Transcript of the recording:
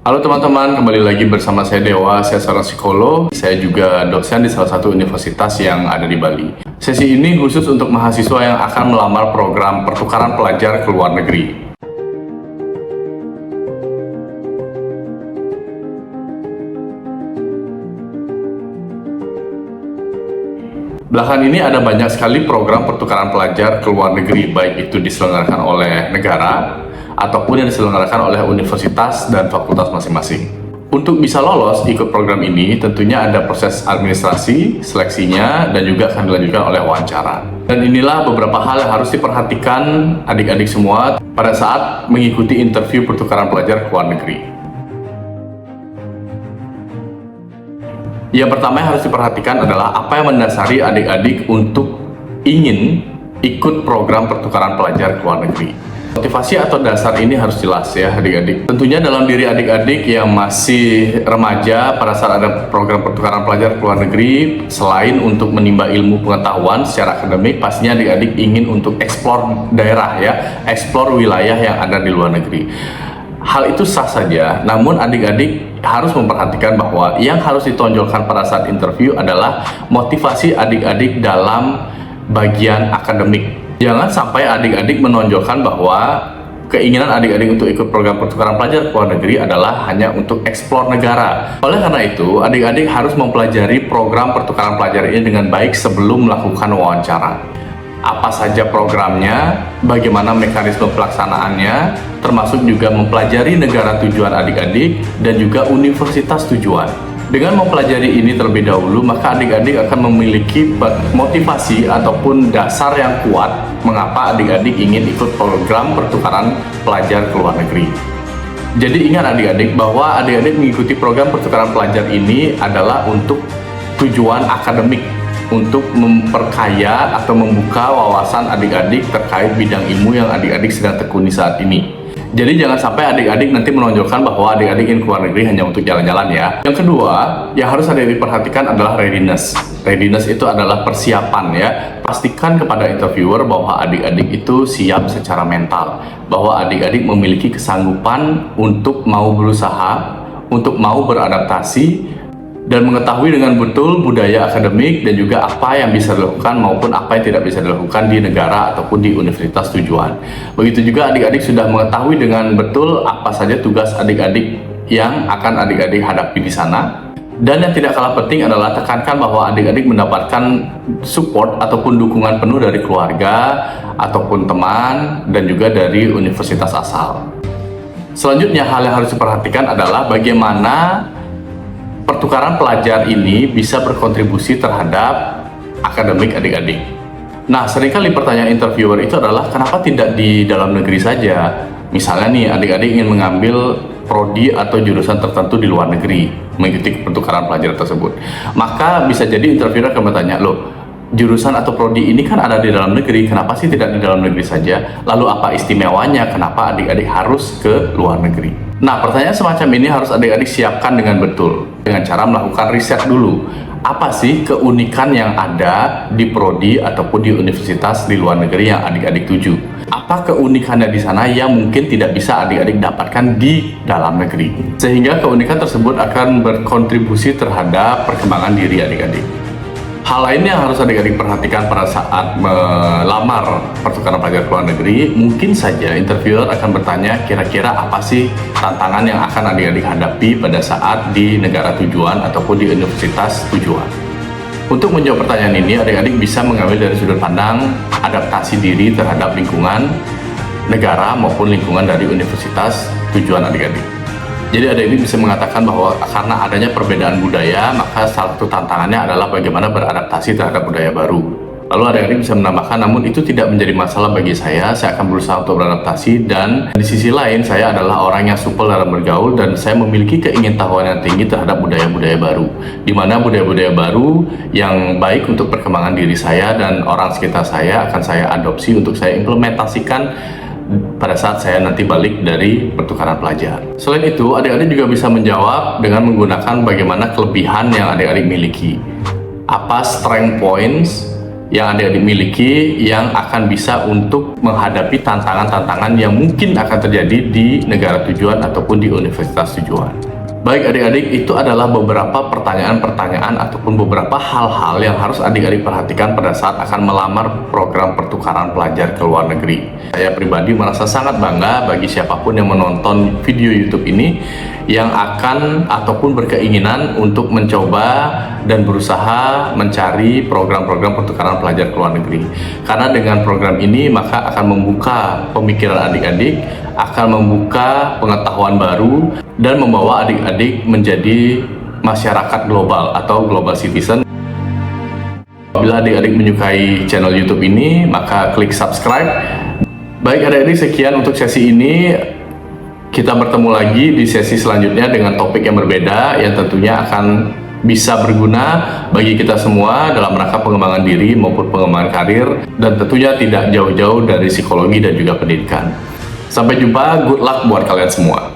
Halo teman-teman, kembali lagi bersama saya Dewa, saya seorang psikolog. Saya juga dosen di salah satu universitas yang ada di Bali. Sesi ini khusus untuk mahasiswa yang akan melamar program pertukaran pelajar ke luar negeri. Belakangan ini ada banyak sekali program pertukaran pelajar ke luar negeri, baik itu diselenggarakan oleh negara ataupun yang diselenggarakan oleh universitas dan fakultas masing-masing. Untuk bisa lolos ikut program ini, tentunya ada proses administrasi, seleksinya, dan juga akan dilanjutkan oleh wawancara. Dan inilah beberapa hal yang harus diperhatikan adik-adik semua pada saat mengikuti interview pertukaran pelajar ke luar negeri. Yang pertama yang harus diperhatikan adalah apa yang mendasari adik-adik untuk ingin ikut program pertukaran pelajar ke luar negeri. Motivasi atau dasar ini harus jelas ya adik-adik. Tentunya dalam diri adik-adik yang masih remaja pada saat ada program pertukaran pelajar ke luar negeri, selain untuk menimba ilmu pengetahuan secara akademik, pastinya adik-adik ingin untuk eksplor daerah ya, eksplor wilayah yang ada di luar negeri. Hal itu sah saja, namun adik-adik harus memperhatikan bahwa yang harus ditonjolkan pada saat interview adalah motivasi adik-adik dalam bagian akademik. Jangan sampai adik-adik menonjolkan bahwa keinginan adik-adik untuk ikut program pertukaran pelajar ke luar negeri adalah hanya untuk eksplor negara. Oleh karena itu, adik-adik harus mempelajari program pertukaran pelajar ini dengan baik sebelum melakukan wawancara. Apa saja programnya, bagaimana mekanisme pelaksanaannya, termasuk juga mempelajari negara tujuan adik-adik dan juga universitas tujuan. Dengan mempelajari ini terlebih dahulu, maka adik-adik akan memiliki motivasi ataupun dasar yang kuat mengapa adik-adik ingin ikut program pertukaran pelajar ke luar negeri. Jadi ingat adik-adik bahwa adik-adik mengikuti program pertukaran pelajar ini adalah untuk tujuan akademik, untuk memperkaya atau membuka wawasan adik-adik terkait bidang ilmu yang adik-adik sedang tekuni saat ini. Jadi jangan sampai adik-adik nanti menonjolkan bahwa adik-adik ingin keluar negeri hanya untuk jalan-jalan ya. Yang kedua, yang harus adik-adik perhatikan adalah readiness. Readiness itu adalah persiapan ya. Pastikan kepada interviewer bahwa adik-adik itu siap secara mental, bahwa adik-adik memiliki kesanggupan untuk mau berusaha, untuk mau beradaptasi, dan mengetahui dengan betul budaya akademik dan juga apa yang bisa dilakukan maupun apa yang tidak bisa dilakukan di negara ataupun di universitas tujuan. Begitu juga adik-adik sudah mengetahui dengan betul apa saja tugas adik-adik yang akan adik-adik hadapi di sana. Dan yang tidak kalah penting adalah tekankan bahwa adik-adik mendapatkan support ataupun dukungan penuh dari keluarga ataupun teman dan juga dari universitas asal. Selanjutnya, hal yang harus diperhatikan adalah bagaimana pertukaran pelajar ini bisa berkontribusi terhadap akademik adik-adik. Nah, seringkali pertanyaan interviewer itu adalah kenapa tidak di dalam negeri saja? Misalnya nih, adik-adik ingin mengambil prodi atau jurusan tertentu di luar negeri, mengikuti pertukaran pelajar tersebut. Maka bisa jadi interviewer akan bertanya, loh, jurusan atau prodi ini kan ada di dalam negeri, kenapa sih tidak di dalam negeri saja? Lalu apa istimewanya? Kenapa adik-adik harus ke luar negeri? Nah, pertanyaan semacam ini harus adik-adik siapkan dengan betul, dengan cara melakukan riset dulu. Apa sih keunikan yang ada di prodi ataupun di universitas di luar negeri yang adik-adik tuju? Apa keunikannya di sana yang mungkin tidak bisa adik-adik dapatkan di dalam negeri? Sehingga keunikan tersebut akan berkontribusi terhadap perkembangan diri adik-adik. Hal lain yang harus adik-adik perhatikan pada saat melamar pertukaran pelajar ke luar negeri, mungkin saja interviewer akan bertanya kira-kira apa sih tantangan yang akan adik-adik hadapi pada saat di negara tujuan ataupun di universitas tujuan. Untuk menjawab pertanyaan ini, adik-adik bisa mengambil dari sudut pandang adaptasi diri terhadap lingkungan negara maupun lingkungan dari universitas tujuan adik-adik. Jadi adik-adik bisa mengatakan bahwa karena adanya perbedaan budaya, maka salah satu tantangannya adalah bagaimana beradaptasi terhadap budaya baru. Lalu adik-adik bisa menambahkan, namun itu tidak menjadi masalah bagi saya akan berusaha untuk beradaptasi, dan di sisi lain saya adalah orang yang supel dalam bergaul dan saya memiliki keingintahuan yang tinggi terhadap budaya-budaya baru, di mana budaya-budaya baru yang baik untuk perkembangan diri saya dan orang sekitar saya akan saya adopsi untuk saya implementasikan pada saat saya nanti balik dari pertukaran pelajar. Selain itu, adik-adik juga bisa menjawab dengan menggunakan bagaimana kelebihan yang adik-adik miliki. Apa strength points yang adik-adik miliki yang akan bisa untuk menghadapi tantangan-tantangan yang mungkin akan terjadi di negara tujuan ataupun di universitas tujuan. Baik adik-adik, itu adalah beberapa pertanyaan-pertanyaan ataupun beberapa hal-hal yang harus adik-adik perhatikan pada saat akan melamar program pertukaran pelajar ke luar negeri. Saya pribadi merasa sangat bangga bagi siapapun yang menonton video YouTube ini yang akan ataupun berkeinginan untuk mencoba dan berusaha mencari program-program pertukaran pelajar ke luar negeri. Karena dengan program ini maka akan membuka pemikiran adik-adik, akan membuka pengetahuan baru, dan membawa adik-adik menjadi masyarakat global atau global citizen. Apabila adik-adik menyukai channel YouTube ini, maka klik subscribe. Baik adik-adik, sekian untuk sesi ini. Kita bertemu lagi di sesi selanjutnya dengan topik yang berbeda yang tentunya akan bisa berguna bagi kita semua dalam rangka pengembangan diri maupun pengembangan karir, dan tentunya tidak jauh-jauh dari psikologi dan juga pendidikan. Sampai jumpa, good luck buat kalian semua.